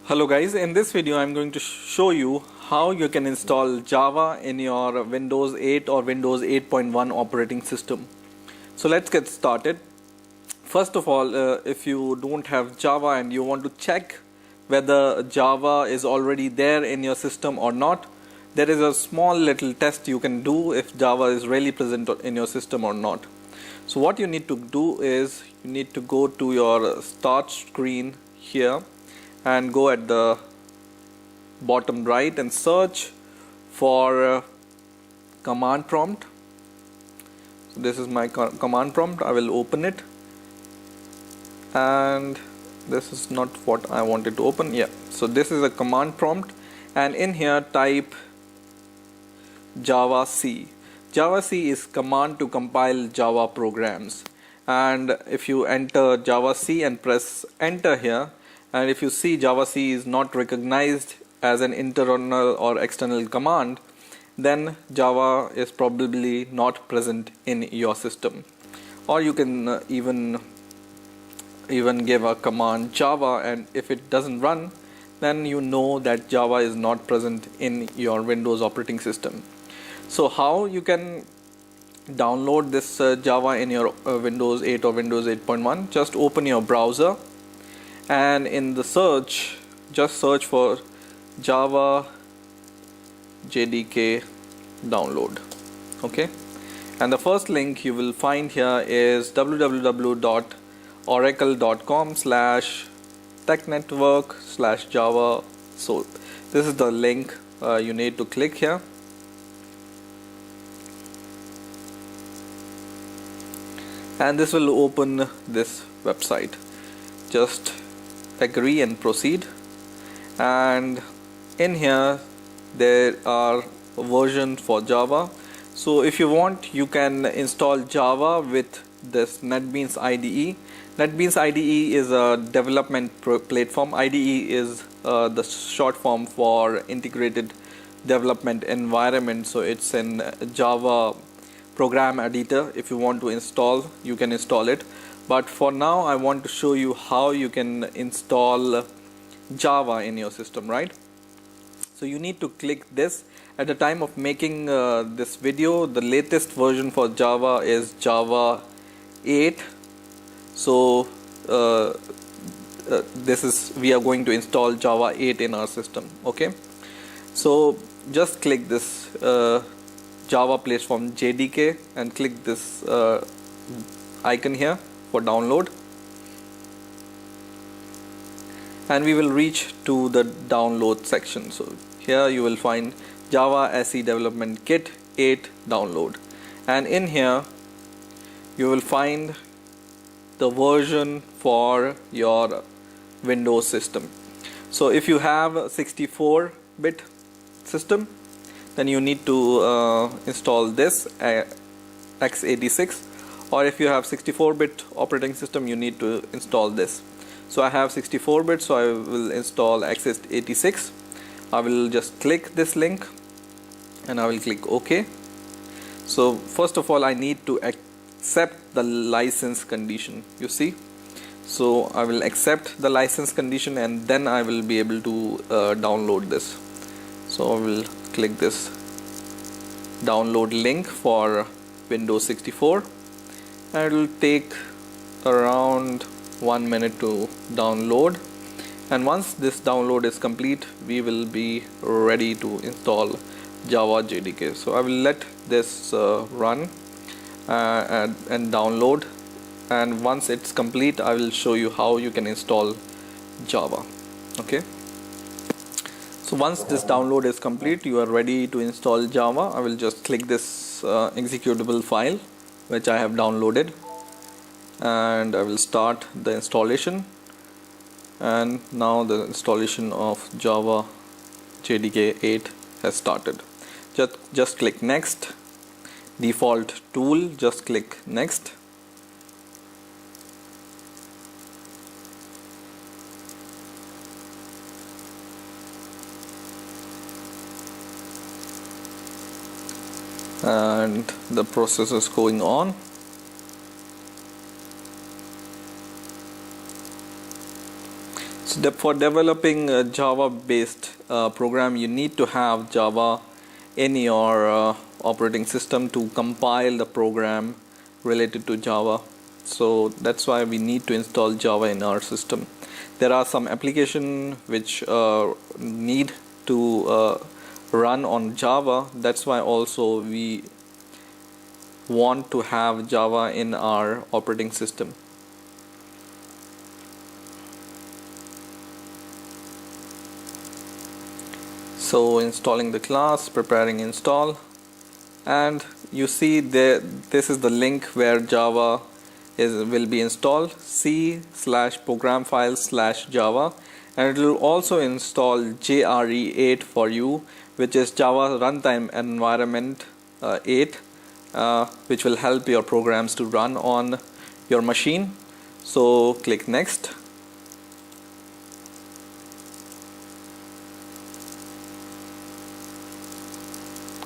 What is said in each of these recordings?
Hello guys, in this video I'm going to show you how you can install Java in your Windows 8 or Windows 8.1 operating system. So let's get started. First of all, if you don't have Java and you want to check whether Java is already there in your system or not, there is a small little test you can do if Java is really present in your system or not. So what you need to do is you need to go to your start screen here and go at the bottom right and search for command prompt. So this is my command prompt. I will open it, and this is not what I wanted to open. Yeah, so this is a command prompt, and in here type Java C. Java C is command to compile Java programs, and if you enter Java C and press enter here, and if you see Java C is not recognized as an internal or external command, then Java is probably not present in your system. Or you can even give a command Java, and if it doesn't run, then you know that Java is not present in your Windows operating system. So how you can download this Java in your Windows 8 or Windows 8.1? Just open your browser, and in the search, just search for Java Jdk download. Okay, and the first link you will find here is www.oracle.com/technetwork/java. So this is the link you need to click here, and this will open this website. Just agree and proceed, and in here there are versions for Java. So if you want, you can install Java with this NetBeans IDE. NetBeans IDE is a development platform. IDE is the short form for integrated development environment. So it's in Java program editor. If you want to install, you can install it. But for now, I want to show you how you can install Java in your system, right? So you need to click this. At the time of making this video, the latest version for Java is Java 8. So we are going to install Java 8 in our system. Okay, so just click this Java platform Jdk and click this icon here for download, and we will reach to the download section. So here you will find Java SE Development Kit 8 download, and in here you will find the version for your Windows system. So if you have a 64-bit system, then you need to install this x86, or if you have 64-bit operating system, you need to install this. So I have 64-bit, so I will install x86. I will just click this link and I will click OK. So first of all, I need to accept the license condition, you see. So I will accept the license condition, and then I will be able to download this. So I will click this download link for Windows 64, and it will take around 1 minute to download, and once this download is complete, we will be ready to install Java Jdk. So I will let this run and download, and once it's complete, I will show you how you can install Java. Okay, so once this download is complete, you are ready to install Java. I will just click this executable file which I have downloaded, and I will start the installation. And now the installation of Java Jdk 8 has started. Just click next. Default tool, just click next. And the process is going on. So for developing a Java based program, you need to have Java in your operating system to compile the program related to Java. So that's why we need to install Java in our system. There are some applications which need to run on Java. That's why also we want to have Java in our operating system. So installing the class, preparing install, and you see there, this is the link where Java will be installed, c/program files/java, and it will also install JRE8 for you, which is Java runtime environment 8, which will help your programs to run on your machine. So click next.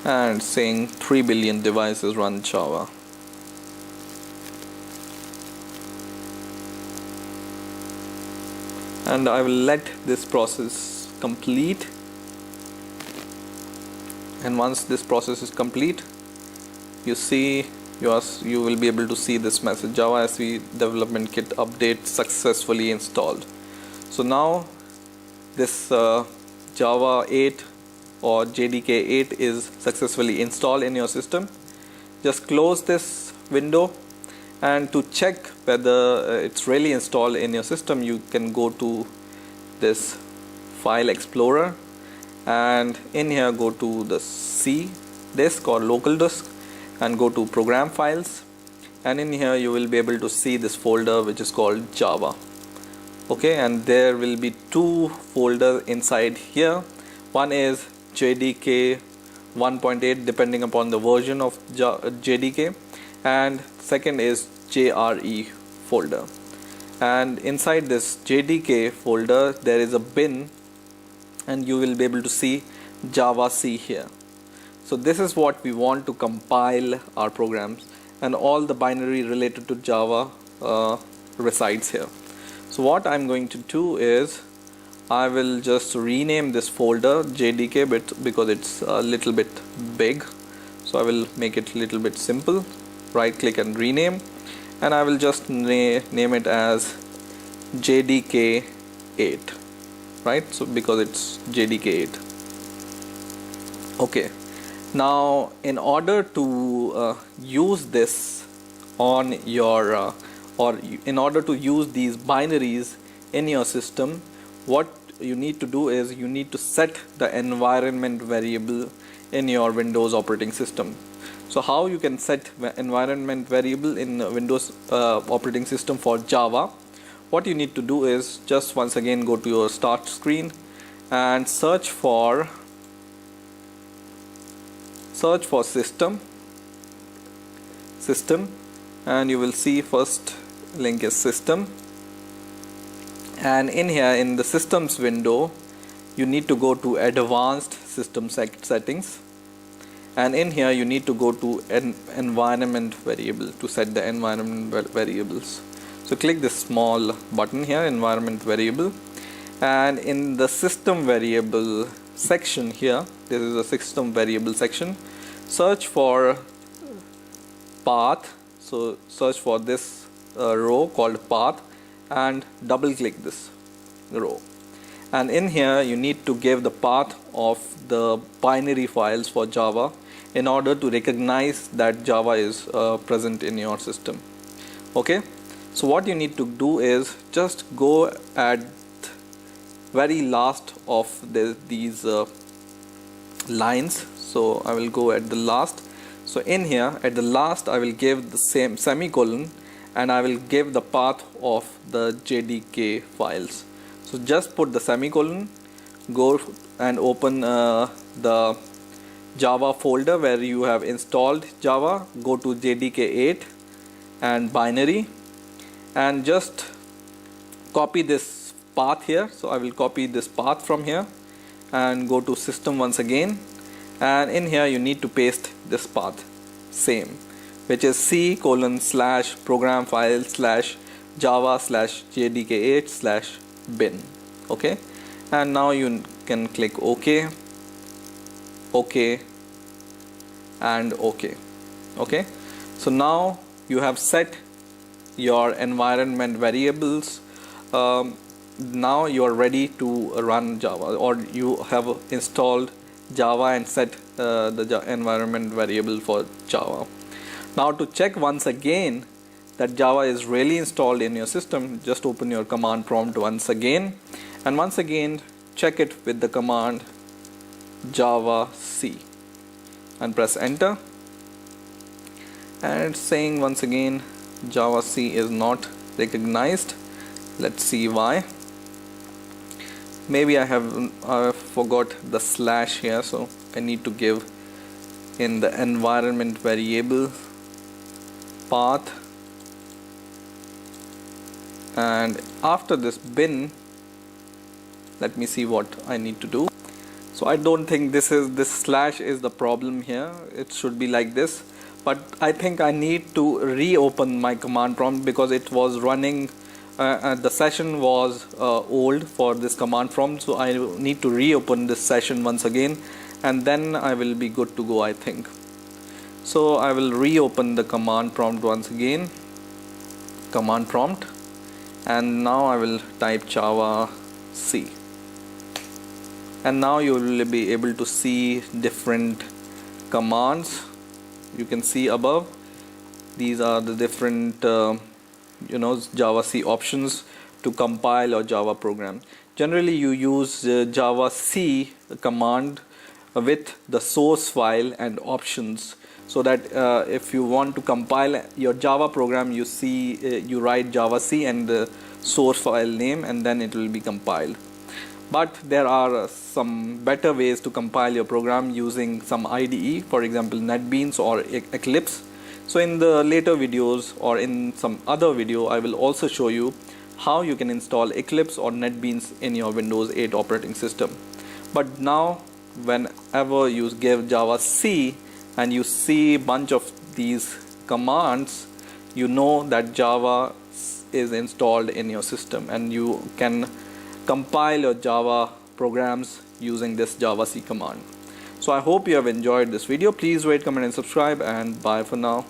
And saying 3 billion devices run Java. And I will let this process complete. And once this process is complete, you see you will be able to see this message: Java SE development kit update successfully installed. So now this Java 8 or JDK 8 is successfully installed in your system. Just close this window, and to check whether it's really installed in your system, you can go to this file explorer, and in here go to the C disk or local disk and go to program files, and in here you will be able to see this folder which is called Java. Okay, and there will be two folders inside here. One is JDK 1.8 depending upon the version of JDK, and second is JRE folder. And inside this JDK folder there is a bin, and you will be able to see Java C here. So this is what we want to compile our programs, and all the binary related to Java resides here. So what I'm going to do is I will just rename this folder JDK because it's a little bit big. So I will make it a little bit simple. Right click and rename, and I will just name it as JDK 8. Right, so because it's JDK 8. Okay, now in order to use this on your or in order to use these binaries in your system, what you need to do is you need to set the environment variable in your Windows operating system. So how you can set environment variable in Windows operating system for Java? What you need to do is just once again go to your start screen and search for system, and you will see first link is system. And in here in the systems window you need to go to advanced system settings, and in here you need to go to environment variable to set the environment variables. So click this small button here, environment variable, and in the system variable section here, this is a system variable section, search for path. So search for this row called path and double click this row, and in here you need to give the path of the binary files for Java in order to recognize that Java is present in your system. Okay, so what you need to do is just go at very last of these lines. So I will go at the last. So in here at the last I will give the same semicolon, and I will give the path of the JDK files. So just put the semicolon, go and open the Java folder where you have installed Java, go to JDK 8 and binary, and just copy this path here. So I will copy this path from here and go to system once again, and in here you need to paste this path same, which is c:/program file/java/jdk8/bin. Okay, and now you can click OK, OK, and OK. Okay, so now you have set your environment variables. Now you are ready to run Java, or you have installed Java and set the environment variable for Java. Now to check once again that Java is really installed in your system, just open your command prompt once again, and once again check it with the command Java C and press enter, and it's saying once again Java C is not recognized. Let's see why. Maybe I forgot the slash here, so I need to give in the environment variable path, and after this bin, let me see what I need to do. So I don't think this slash is the problem here. It should be like this, but I think I need to reopen my command prompt because it was running. The session was old for this command prompt, so I need to reopen this session once again, and then I will be good to go, I think. So I will reopen the command prompt once again, command prompt, and now I will type Java C, and now you will be able to see different commands. You can see above, these are the different Java C options to compile your Java program. Generally you use Java C command with the source file and options, so that if you want to compile your Java program, you write Java C and the source file name, and then it will be compiled. But there are some better ways to compile your program using some IDE, for example NetBeans or Eclipse. So in the later videos or in some other video, I will also show you how you can install Eclipse or NetBeans in your Windows 8 operating system. But now whenever you give Java C and you see bunch of these commands, you know that Java is installed in your system, and you can compile your Java programs using this Java C command. So I hope you have enjoyed this video. Please rate, comment and subscribe, and bye for now.